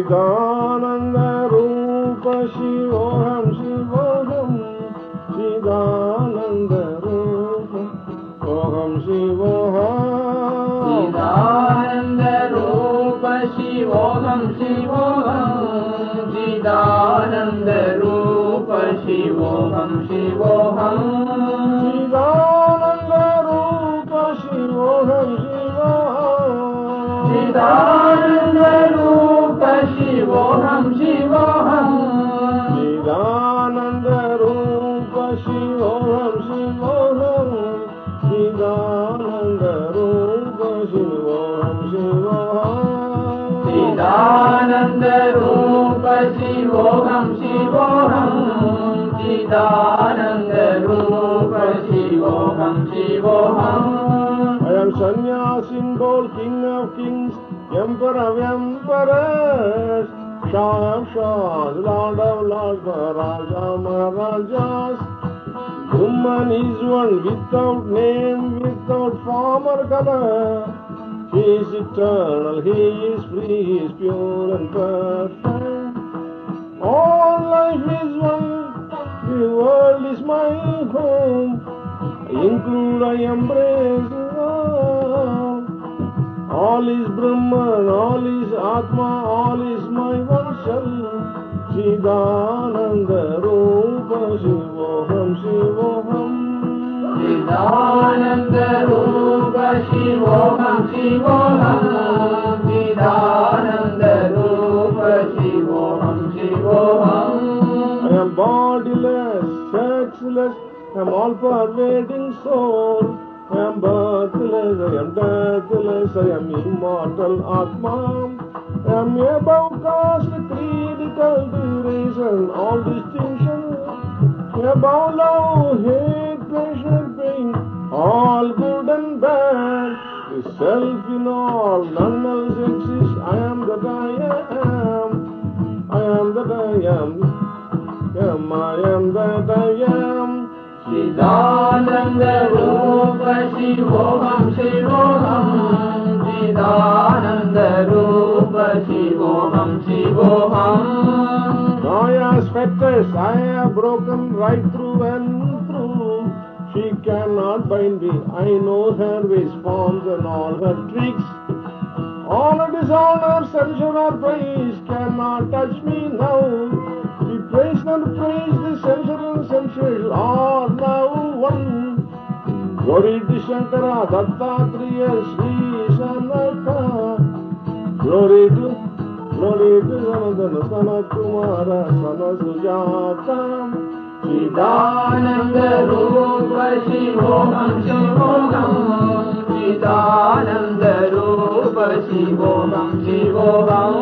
Chidananda Rupa Shivoham Shivoham Chidananda Rupa Oham Shivoham Chidananda Rupa Shivoham Shivoham Chidananda Rupa Shivoham Shivoham Chidananda Rupa Shivoham Shivoham Chidananda Rupa Shivoham Shivoham Chidananda Rupa Shivoham Shivoham Chidananda Rupa Shivoham Shivoham Chidananda Rupa Shivoham Shivoham Chidananda Rupa Shivoham Shivoham I am Sannyasin Bol, King of Kings, Emperor of Emperors, Shah of Shahs, Lord of Lords, Maharaja Maharajas. Woman is one without name, without form or color. He is eternal, He is free, He is pure and perfect. All life is one, the world is my home. I include, I embrace all. All is Brahman, all is Atma, all is my one self. Chidananda Rupa Shivoham Shivoham Chidananda Rupa Shivoham Shivoham Chidananda Rupa Shivoham Shivoham I am bodiless, sexless, I am all-pervading soul. I am birthless, I am deathless, I am immortal Atma. I am above caste, creed, cultivation, all distinction. Above love, hate, pleasure, pain, all good and bad. The self in all, none else exists. I am that I am. I am that I am. I am that I am. Chidananda Rupa Shivoham Shivoham Chidananda Rupa Shivoham Shivoham Maya's fetters I have broken right through and through. She cannot bind me. I know her ways, forms and all her tricks. Honor, dishonor, censure or praise cannot touch me now. The praise and praise, the censure and censure are now one. Glory to Shankara, Dattatreya, Sri Sanatha. Glory to Sanatana, Sanat Kumara, Sanat Sujata. Chidananda Rupa Shivoham Shivoham Chidananda Rupa Shivoham Shivoham